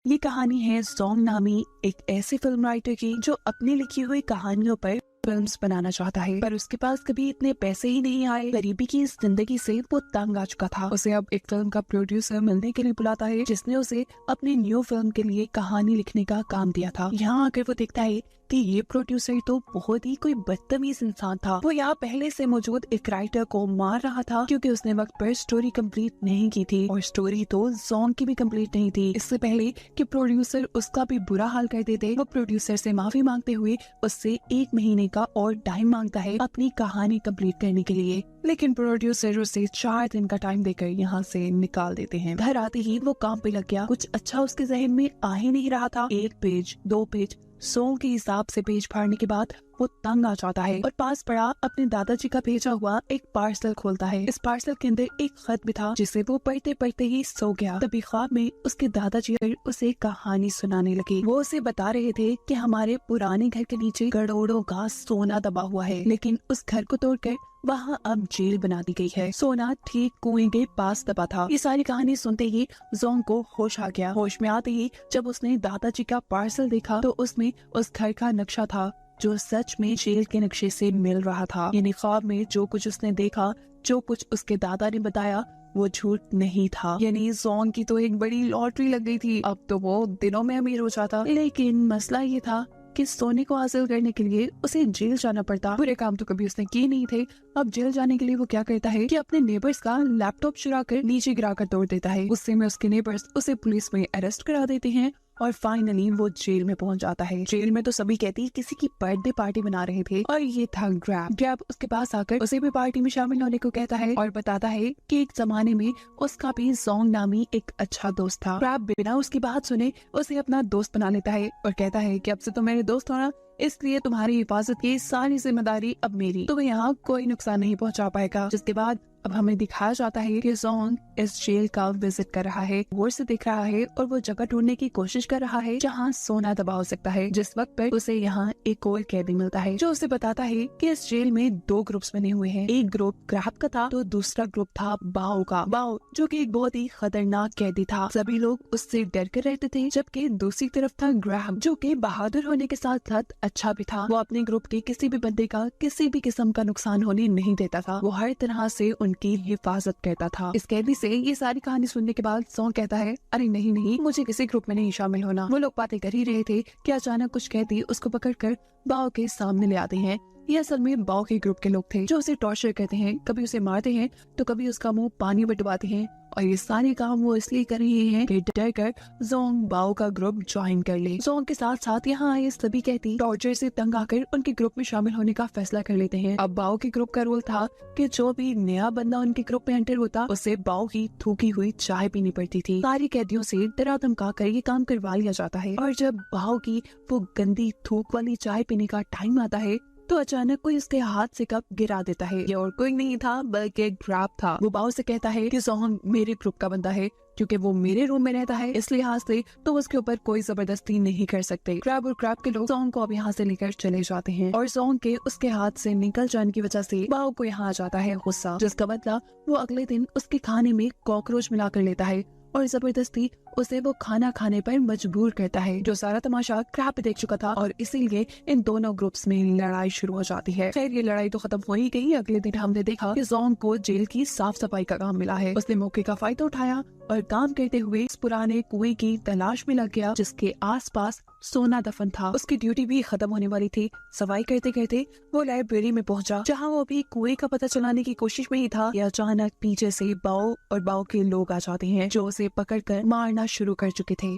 ये कहानी है जोंग नामी एक ऐसे फिल्म राइटर की जो अपनी लिखी हुई कहानियों पर फिल्म्स बनाना चाहता है, पर उसके पास कभी इतने पैसे ही नहीं आए। गरीबी की इस जिंदगी से वो तंग आ चुका था। उसे अब एक फिल्म का प्रोड्यूसर मिलने के लिए बुलाता है, जिसने उसे अपनी न्यू फिल्म के लिए कहानी लिखने का काम दिया था। यहाँ आकर वो देखता है कि ये प्रोड्यूसर तो बहुत ही कोई बदतमीज इंसान था। वो यहाँ पहले से मौजूद एक राइटर को मार रहा था क्योंकि उसने वक्त पर स्टोरी कंप्लीट नहीं की थी, और स्टोरी तो जोंग की भी कंप्लीट नहीं थी। इससे पहले कि प्रोड्यूसर उसका भी बुरा हाल कर देते, वो प्रोड्यूसर से माफी मांगते हुए उससे 1 महीने का और टाइम मांगता है अपनी कहानी कंप्लीट करने के लिए। लेकिन प्रोड्यूसर उसे 4 दिन का टाइम देकर यहाँ से निकाल देते हैं। घर आते ही वो काम पे लग गया। कुछ अच्छा उसके जहन में आ ही नहीं रहा था। 1 पेज 2 पेज 100 के हिसाब से पेज फाड़ने के बाद वो तंग आ जाता है और पास पड़ा अपने दादाजी का भेजा हुआ एक पार्सल खोलता है। इस पार्सल के अंदर एक खत भी था जिसे वो पढ़ते पढ़ते ही सो गया। तभी ख्वाब में उसके दादाजी उसे कहानी सुनाने लगे। वो उसे बता रहे थे कि हमारे पुराने घर के नीचे करोड़ों का सोना दबा हुआ है, लेकिन उस घर को तोड़कर वहाँ अब जेल बना दी गई है। सोना ठीक कुएं के पास दबा था। ये सारी कहानी सुनते ही जोंग को होश आ गया। होश में आते ही जब उसने दादाजी का पार्सल देखा तो उसमें उस घर का नक्शा था जो सच में जेल के नक्शे से मिल रहा था। यानी ख्वाब में जो कुछ उसने देखा, जो कुछ उसके दादा ने बताया, वो झूठ नहीं था। यानी जोंग की तो एक बड़ी लॉटरी लग गई थी। अब तो वो दिनों में अमीर हो जाता। लेकिन मसला ये था कि सोने को हासिल करने के लिए उसे जेल जाना पड़ता। बुरे काम तो कभी उसने किए नहीं थे। अब जेल जाने के लिए वो क्या करता है कि अपने नेबर्स का लैपटॉप चुरा कर नीचे गिरा कर तोड़ देता है। उससे में उसके नेबर्स उसे पुलिस में अरेस्ट करा देते हैं और फाइनली वो जेल में पहुंच जाता है। जेल में तो सभी कहती किसी की बर्थडे पार्टी मना रहे थे, और ये था ग्रैब उसके पास आकर उसे भी पार्टी में शामिल होने को कहता है और बताता है कि एक जमाने में उसका भी जोंग नामी एक अच्छा दोस्त था। ग्रैब बिना उसकी बात सुने उसे अपना दोस्त बना लेता है और कहता है कि अब से तो मेरे दोस्त होना, इसलिए तुम्हारी हिफाजत की सारी जिम्मेदारी अब मेरी, तुम्हें यहाँ कोई नुकसान नहीं पहुँचा पाएगा। जिसके बाद अब हमें दिखाया जाता है कि जोंग इस जेल का विजिट कर रहा है, गौर से देख रहा है और वो जगह ढूंढने की कोशिश कर रहा है जहाँ सोना दबा हो सकता है। जिस वक्त पर उसे यहाँ एक और कैदी मिलता है जो उसे बताता है कि इस जेल में 2 ग्रुप्स बने हुए हैं। एक ग्रुप ग्रैब का था तो दूसरा ग्रुप था बाओ का। बाओ जो कि एक बहुत ही खतरनाक कैदी था, सभी लोग उससे डर कर रहते थे, जबकि दूसरी तरफ था ग्रैब जो कि बहादुर होने के साथ साथ अच्छा भी था। वो अपने ग्रुप के किसी भी बंदे का किसी भी किस्म का नुकसान होने नहीं देता था। वो हर तरह से उनकी हिफाजत करता था। इस कैदी से ये सारी कहानी सुनने के बाद जोंग कहता है, अरे नहीं नहीं, मुझे किसी ग्रुप में नहीं शामिल होना। वो लोग बातें कर ही रहे थे कि अचानक कुछ कैदी उसको पकड़कर बाओ के सामने ले आते हैं। ये असल में बाओ के ग्रुप के लोग थे जो उसे टॉर्चर करते हैं, कभी उसे मारते हैं तो कभी उसका मुंह पानी में डुबाते हैं, और ये सारे काम वो इसलिए कर रहे हैं कि डर कर जोंग बाओ का ग्रुप ज्वाइन कर ले। जोंग के साथ साथ यहाँ आए सभी कैदी टॉर्चर से तंग आकर उनके ग्रुप में शामिल होने का फैसला कर लेते हैं। अब बाओ के ग्रुप का रोल था कि जो भी नया बंदा उनके ग्रुप में एंटर होता उसे बाओ की थूकी हुई चाय पीनी पड़ती थी। सारी कैदियों से डरा धमका कर ये काम करवा लिया जाता है, और जब बाओ की वो गंदी थूक वाली चाय पीने का टाइम आता है तो अचानक कोई उसके हाथ से कप गिरा देता है। ये और कोई नहीं था बल्कि ग्रैब था। वो बाओ से कहता है कि जोंग मेरे ग्रुप का बंदा है, क्योंकि वो मेरे रूम में रहता है, इस लिहाज से तो उसके ऊपर कोई जबरदस्ती नहीं कर सकते। ग्रैब और ग्रैब के लोग जोंग को अब यहाँ से लेकर चले जाते हैं, और जोंग के उसके हाथ से निकल जाने की वजह से बाओ को यहाँ आ जाता है गुस्सा, जिसका मतलब वो अगले दिन उसके खाने में कॉकरोच मिला कर लेता है और जबरदस्ती उसे वो खाना खाने पर मजबूर करता है। जो सारा तमाशा ग्रैब भी देख चुका था, और इसीलिए इन दोनों ग्रुप्स में लड़ाई शुरू हो जाती है। खैर ये लड़ाई तो खत्म हो ही गई। अगले दिन हमने देखा कि जोंग को जेल की साफ सफाई का काम मिला है। उसने मौके का फायदा उठाया और काम करते हुए इस पुराने कुएं की तलाश में लग गया जिसके आसपास सोना दफन था। उसकी ड्यूटी भी खत्म होने वाली थी। सफाई करते करते वो लाइब्रेरी में पहुंचा जहां वो भी कुएं का पता चलाने की कोशिश में ही था कि अचानक पीछे से बाओ और बाओ के लोग आ जाते हैं जो उसे पकड़कर मारना शुरू कर चुके थे।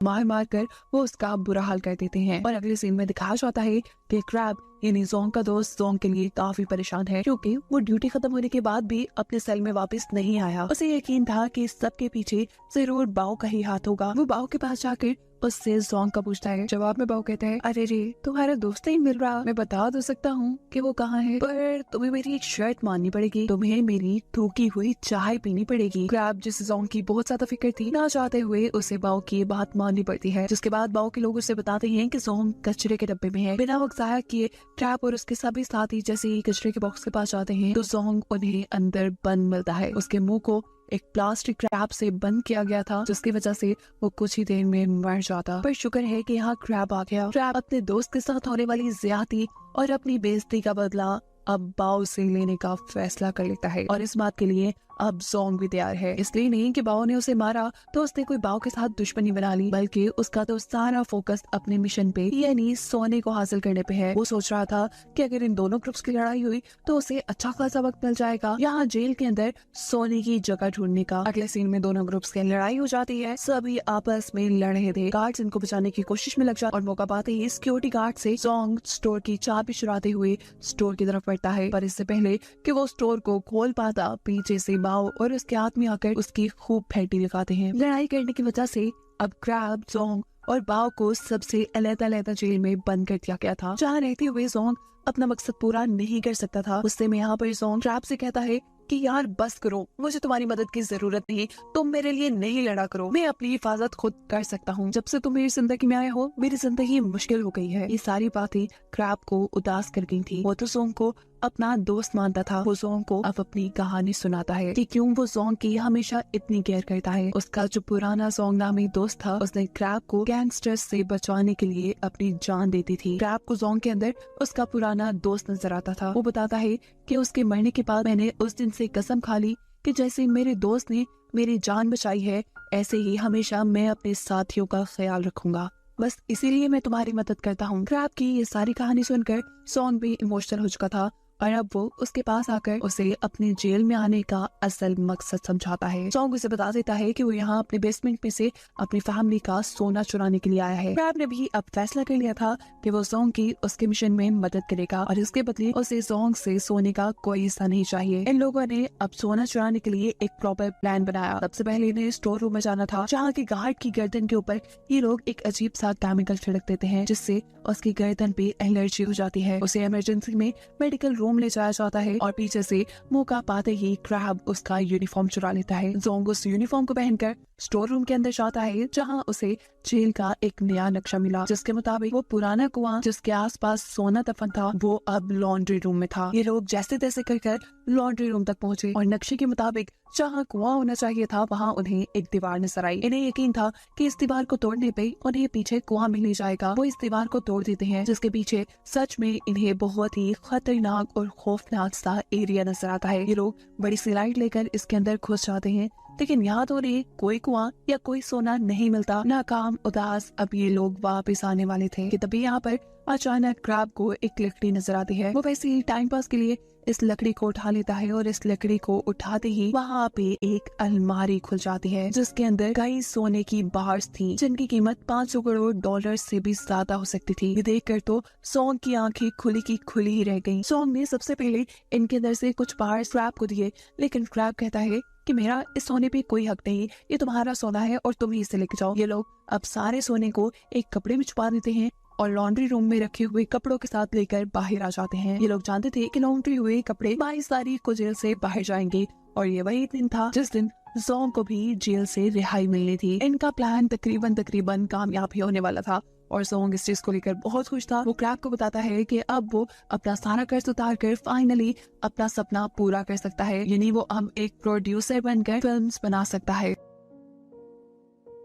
मार मार कर वो उसका बुरा हाल कर देते हैं, और अगले सीन में दिखाया जाता है कि ग्रैब यानी जोंग का दोस्त जोंग के लिए काफी परेशान है, क्योंकि वो ड्यूटी खत्म होने के बाद भी अपने सेल में वापस नहीं आया। उसे यकीन था कि सबके पीछे जरूर बाओ का ही हाथ होगा। वो बाओ के पास जाकर उससे जोंग का पूछता है। जवाब में बाओ कहता है, अरे रे तुम्हारा दोस्त नहीं मिल रहा। मैं बता तो सकता हूँ कि वो कहाँ है, पर तुम्हें मेरी एक शर्त माननी पड़ेगी, तुम्हें मेरी थूकी हुई चाय पीनी पड़ेगी। ग्रैब जिसे जोंग की बहुत ज्यादा फिक्र थी, ना चाहते हुए उसे बाओ की बात माननी पड़ती है। जिसके बाद बाओ के लोग उसे बताते हैं कि जोंग कचरे के डब्बे में है। बिना वक्त जाया किए ग्रैब और उसके सभी साथी जैसे ही कचरे के बॉक्स के पास जाते हैं तो जोंग उन्हें अंदर बंद मिलता है। उसके मुंह को एक प्लास्टिक क्रैब से बंद किया गया था, जिसकी वजह से वो कुछ ही देर में मर जाता। पर शुक्र है कि यहाँ क्रैब आ गया। क्रैब अपने दोस्त के साथ होने वाली ज्यादती और अपनी बेइज्जती का बदला अब बाओ से लेने का फैसला कर लेता है और इस बात के लिए अब जोंग भी तैयार है। इसलिए नहीं कि बाओ ने उसे मारा तो उसने कोई बाओ के साथ दुश्मनी बना ली, बल्कि उसका तो सारा फोकस अपने मिशन पे यानी सोने को हासिल करने पे है। वो सोच रहा था कि अगर इन दोनों ग्रुप्स की लड़ाई हुई तो उसे अच्छा खासा वक्त मिल जाएगा यहाँ जेल के अंदर सोने की जगह ढूंढने का। अगले सीन में दोनों ग्रुप्स की लड़ाई हो जाती है। सभी आपस में लड़ रहे थे। गार्ड्स इनको बचाने की कोशिश में लग जाते और मौका पाते ही सिक्योरिटी गार्ड से जोंग स्टोर की चाबी चुराते हुए स्टोर की तरफ बढ़ता है। पर इससे पहले कि वो स्टोर को खोल पाता, पीछे से बाओ और उसके आदमी आकर उसकी खूब फेंटी लगाते हैं। लड़ाई करने की वजह से अब क्रैब, जोंग और बाओ को सबसे अलग-अलग जेल में बंद कर दिया गया था, जहाँ रहते हुए जोंग अपना मकसद पूरा नहीं कर सकता था। उससे में यहाँ पर जोंग क्रैब से कहता है कि यार बस करो, मुझे तुम्हारी मदद की जरूरत नहीं, तुम मेरे लिए नहीं लड़ा करो, मैं अपनी हिफाजत खुद कर सकता हूँ। जब से तुम मेरी जिंदगी में आए हो मेरी जिंदगी मुश्किल हो गई है। ये सारी बातें क्रैब को उदास कर गई थी। वो तो जोंग को अपना दोस्त मानता था। वो जोंग को अब अपनी कहानी सुनाता है कि क्यों वो जोंग की हमेशा इतनी केयर करता है। उसका जो पुराना जोंग नामी दोस्त था, उसने क्रैब को गैंगस्टर्स से बचाने के लिए अपनी जान देती थी। क्रैब को जोंग के अंदर उसका पुराना दोस्त नजर आता था। वो बताता है कि उसके मरने के बाद मैंने उस दिन से कसम खा ली कि जैसे मेरे दोस्त ने मेरी जान बचाई है, ऐसे ही हमेशा मैं अपने साथियों का ख्याल रखूंगा। बस इसीलिए मैं तुम्हारी मदद करता हूँ। क्रैब की ये सारी कहानी सुनकर जोंग भी इमोशनल हो चुका था और अब वो उसके पास आकर उसे अपने जेल में आने का असल मकसद समझाता है। जोंग उसे बता देता है कि वो यहाँ अपने बेसमेंट में से अपनी फैमिली का सोना चुराने के लिए आया है। क्रैब ने भी अब फैसला कर लिया था कि वो जोंग की उसके मिशन में मदद करेगा और इसके बदले उसे जोंग से सोने का कोई हिस्सा नहीं चाहिए। इन लोगों ने अब सोना चुराने के लिए एक प्रॉपर प्लान बनाया। सबसे पहले इन्हें स्टोर रूम में जाना था, जहाँ की गार्ड की गर्दन के ऊपर ये लोग एक अजीब सा केमिकल छिड़क देते हैं, जिससे उसकी गर्दन पे एलर्जी हो जाती है। उसे इमरजेंसी में मेडिकल रूम ले जाया जाता है और पीछे से मौका पाते ही क्रैब उसका यूनिफॉर्म चुरा लेता है। जोंग उस यूनिफॉर्म को पहनकर स्टोर रूम के अंदर जाता है, जहां उसे जेल का एक नया नक्शा मिला, जिसके मुताबिक वो पुराना कुआं जिसके आसपास सोना दफन था वो अब लॉन्ड्री रूम में था। ये लोग जैसे तैसे कर लॉन्ड्री रूम तक पहुंचे और नक्शे के मुताबिक जहाँ कुआं होना चाहिए था वहाँ उन्हें एक दीवार नजर आई। इन्हें यकीन था कि इस दीवार को तोड़ने पे उन्हें पीछे कुआं मिल नहीं जाएगा। वो इस दीवार को तोड़ देते हैं, जिसके पीछे सच में इन्हें बहुत ही खतरनाक और खौफनाक सा एरिया नजर आता है। ये लोग बड़ी सी लाइट लेकर इसके अंदर घुस जाते हैं, लेकिन यहाँ तो उन्हें कोई कुआं या कोई सोना नहीं मिलता। नाकाम उदास अब ये लोग वापस आने वाले थे कि तभी यहाँ पर अचानक क्रैब को एक लकड़ी नजर आती है। वो वैसे ही टाइम पास के लिए इस लकड़ी को उठा लेता है और इस लकड़ी को उठाते ही वहाँ पे एक अलमारी खुल जाती है, जिसके अंदर कई सोने की बार्स थी, जिनकी कीमत 500 करोड़ डॉलर से भी ज्यादा हो सकती थी। ये देखकर तो जोंग की आंखें खुली की खुली ही रह गईं। जोंग ने सबसे पहले इनके अंदर से कुछ बार्स क्रैब को दिए, लेकिन क्रैब कहता है कि मेरा इस सोने पे कोई हक नहीं, ये तुम्हारा सोना है और तुम ही इसे लेके जाओ। ये लोग अब सारे सोने को एक कपड़े में छुपा देते हैं और लॉन्ड्री रूम में रखे हुए कपड़ों के साथ लेकर बाहर आ जाते हैं। ये लोग जानते थे कि लॉन्ड्री हुए कपड़े 22 तारीख को जेल से बाहर जाएंगे और ये वही दिन था जिस दिन जोंग को भी जेल से रिहाई मिलनी थी। इनका प्लान तकरीबन कामयाब ही होने वाला था और जोंग इस चीज को लेकर बहुत खुश था। वो क्रैब को बताता है कि अब वो अपना सारा कर्ज उतार कर फाइनली अपना सपना पूरा कर सकता है, यानी वो अब एक प्रोड्यूसर बनकर फिल्म्स बना सकता है।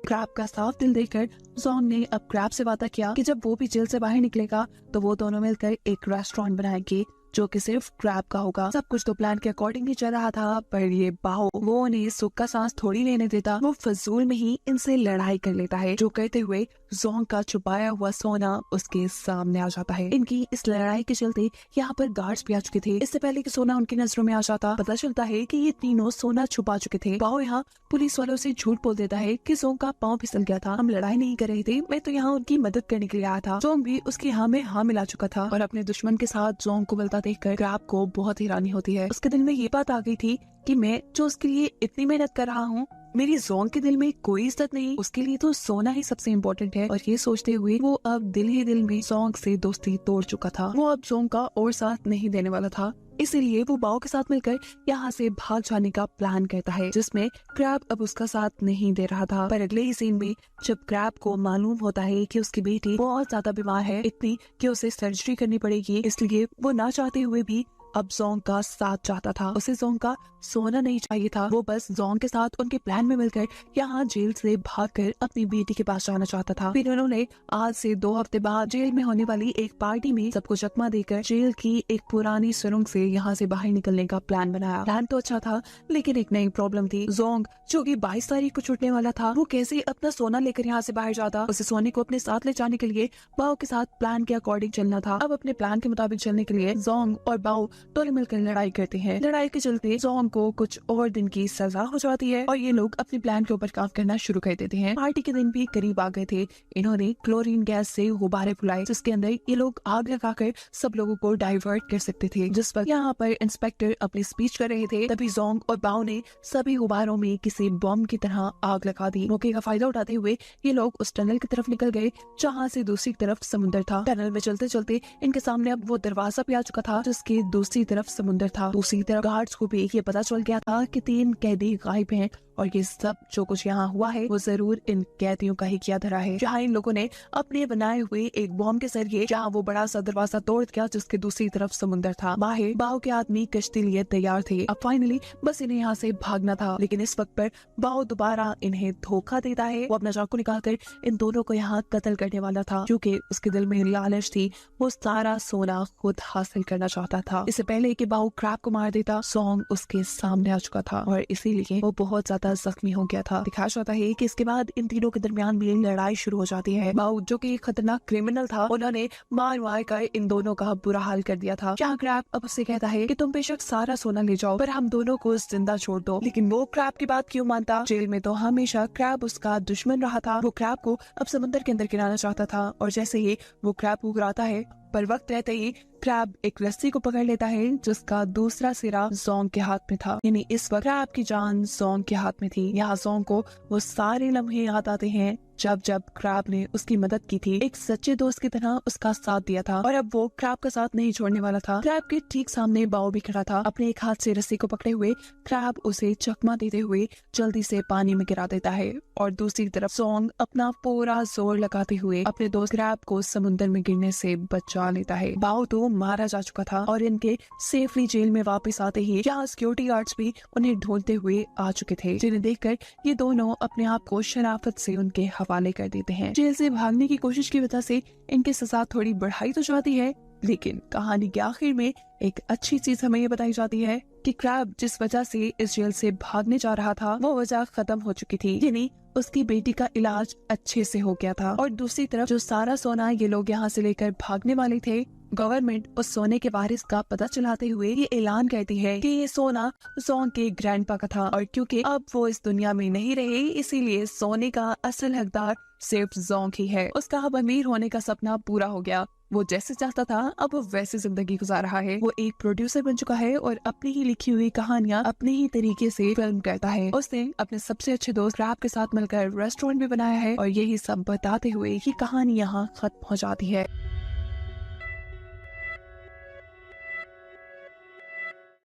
क्रैब का साफ दिल देखकर जोंग ने अब क्रैब से वादा किया कि जब वो भी जेल से बाहर निकलेगा तो वो दोनों मिलकर एक रेस्टोरेंट बनाएंगे जो कि सिर्फ क्रैब का होगा। सब कुछ तो प्लान के अकॉर्डिंग ही चल रहा था, पर ये बाओ वो उन्हें सुख का सांस थोड़ी लेने देता। वो फजूल में ही इनसे लड़ाई कर लेता है, जो करते हुए जोंग का छुपाया हुआ सोना उसके सामने आ जाता है। इनकी इस लड़ाई के चलते यहाँ पर गार्ड्स भी आ चुके थे। इससे पहले कि सोना उनकी नजरों में आ जाता, पता चलता है कि ये तीनों सोना छुपा चुके थे। बाओ यहाँ पुलिस वालों से झूठ बोल देता है कि जोंग का पाँव फिसल गया था, हम लड़ाई नहीं कर रहे थे, मैं तो यहाँ उनकी मदद करने के लिए आया था। जोंग भी उसकी हाँ में हाँ मिला चुका था और अपने दुश्मन के साथ जोंग को मिलता देखकर क्रैब को बहुत हैरानी होती है। उसके दिल में ये बात आ गई थी कि मैं जो उसके लिए इतनी मेहनत कर रहा हूँ, मेरी जोंग के दिल में कोई इज्जत नहीं, उसके लिए तो सोना ही सबसे इम्पोर्टेंट है। और ये सोचते हुए वो अब दिल ही दिल में जोंग से दोस्ती तोड़ चुका था। वो अब जोंग का और साथ नहीं देने वाला था, इसीलिए वो बाओ के साथ मिलकर यहाँ से भाग जाने का प्लान करता है, जिसमें क्रैब अब उसका साथ नहीं दे रहा था। पर अगले ही सीन में जब क्रैब को मालूम होता है कि उसकी बेटी बहुत ज्यादा बीमार है, इतनी कि उसे सर्जरी करनी पड़ेगी, इसलिए वो ना चाहते हुए भी अब जोंग का साथ चाहता था। उसे जोंग का सोना नहीं चाहिए था, वो बस जोंग के साथ उनके प्लान में मिलकर यहाँ जेल से भागकर अपनी बेटी के पास जाना चाहता था। फिर उन्होंने आज से 2 हफ्ते बाद जेल में होने वाली एक पार्टी में सबको चकमा देकर जेल की एक पुरानी सुरंग से यहाँ से बाहर निकलने का प्लान बनाया। प्लान तो अच्छा था, लेकिन एक नई प्रॉब्लम थी। जोंग जो कि 22 तारीख को छूटने वाला था, वो कैसे अपना सोना लेकर यहाँ से बाहर जाता। उसे सोने को अपने साथ ले जाने के लिए बाओ के साथ प्लान के अकॉर्डिंग चलना था। अब अपने प्लान के मुताबिक चलने के लिए जोंग और बाओ दोनों मिलकर लड़ाई करते हैं। लड़ाई के चलते जोंग को कुछ और दिन की सजा हो जाती है और ये लोग अपने प्लान के ऊपर काम करना शुरू कर देते हैं। पार्टी के दिन भी करीब आ गए थे। इन्होंने क्लोरीन गैस से गुब्बारे फुलाए, जिसके अंदर ये लोग आग लगाकर सब लोगों को डाइवर्ट कर सकते थे। जिस वक्त यहाँ पर इंस्पेक्टर अपनी स्पीच कर रहे थे, तभी जोंग और बाओ ने सभी गुब्बारों में किसी बम की तरह आग लगा दी। मौके का फायदा उठाते हुए ये लोग उस टनल की तरफ निकल गए जहाँ से दूसरी तरफ समुद्र था। टनल में चलते चलते इनके सामने अब वो दरवाजा भी आ चुका था जिसके दूसरी तरफ समुद्र था। दूसरी तरफ गार्ड्स को भी ये पता चल गया था कि 3 कैदी गायब हैं और ये सब जो कुछ यहाँ हुआ है वो जरूर इन कैदियों का ही किया धरा है। जहाँ इन लोगों ने अपने बनाए हुए एक बॉम्ब के जरिए जहाँ वो बड़ा सा दरवाजा तोड़ दिया जिसके दूसरी तरफ समुद्र था। बाहर बाओ के आदमी कश्ती लिए तैयार थे। अब फाइनली बस इन्हें यहाँ से भागना था, लेकिन इस वक्त पर बाओ दोबारा इन्हें धोखा देता है। वो अपना चाकू निकालकर इन दोनों को यहाँ कत्ल करने वाला था, क्योंकि उसके दिल में लालच थी। वो सारा सोना खुद हासिल करना चाहता था। इससे पहले कि बाओ क्रैब को मार देता, जोंग उसके सामने आ चुका था और इसीलिए वो बहुत ज्यादा जख्मी हो गया था। दिखाया जाता है कि इसके बाद इन तीनों के दरमियान भी लड़ाई शुरू हो जाती है। बाओ जो कि खतरनाक क्रिमिनल था, उन्होंने मार कर इन दोनों का बुरा हाल कर दिया था। जहाँ क्रैब अब उससे कहता है कि तुम बेशक सारा सोना ले जाओ, पर हम दोनों को जिंदा छोड़ दो। लेकिन वो क्रैब की बात क्यों मानता? जेल में तो हमेशा क्रैब उसका दुश्मन रहा था। वो क्रैब को अब समुद्र के अंदर गिराना चाहता था और जैसे ही वो क्रैब को गिराता है, पर वक्त रहते ही क्रैब एक रस्सी को पकड़ लेता है जिसका दूसरा सिरा जोंग के हाथ में था। यानी इस वक्त क्रैब की जान जोंग के हाथ में थी। यहाँ जोंग को वो सारे लम्हे याद आते हैं जब क्रैब ने उसकी मदद की थी, एक सच्चे दोस्त की तरह उसका साथ दिया था और अब वो क्रैब का साथ नहीं छोड़ने वाला था। क्रैब के ठीक सामने बाओ भी खड़ा था। अपने एक हाथ से रस्सी को पकड़े हुए क्रैब उसे चकमा देते हुए जल्दी से पानी में गिरा देता है और दूसरी तरफ जोंग अपना पूरा जोर लगाते हुए अपने दोस्त क्रैब को समुद्र में गिरने से बचा लेता है। बाओ तो मारा जा चुका था और इनके सेफली जेल में वापस आते ही यहाँ सिक्योरिटी गार्ड्स भी उन्हें ढूंढते हुए आ चुके थे, जिन्हें देखकर ये दोनों अपने आप को शराफत से उनके हवाले कर देते हैं। जेल से भागने की कोशिश की वजह से इनकी सजा थोड़ी बढ़ाई तो जाती है, लेकिन कहानी के आखिर में एक अच्छी चीज हमें ये बताई जाती है कि क्रैब जिस वजह से इस जेल से भागने जा रहा था वो वजह खत्म हो चुकी थी, यानी उसकी बेटी का इलाज अच्छे से हो गया था। और दूसरी तरफ जो सारा सोना ये लोग यहाँ से लेकर भागने वाले थे, गवर्नमेंट उस सोने के वारिस का पता चलाते हुए ये ऐलान करती है कि ये सोना जोंग के ग्रैंडपा का था और क्योंकि अब वो इस दुनिया में नहीं रहे, इसीलिए सोने का असल हकदार सिर्फ जोंग ही है। उसका अब अमीर होने का सपना पूरा हो गया। वो जैसे चाहता था अब वो वैसे जिंदगी गुजार रहा है। वो एक प्रोड्यूसर बन चुका है और अपनी ही लिखी हुई कहानियां अपने ही तरीके से फिल्म करता है। उसने अपने सबसे अच्छे दोस्त क्रैब के साथ मिलकर रेस्टोरेंट भी बनाया है और यही सब बताते हुए ये कहानी यहाँ खत्म हो जाती है।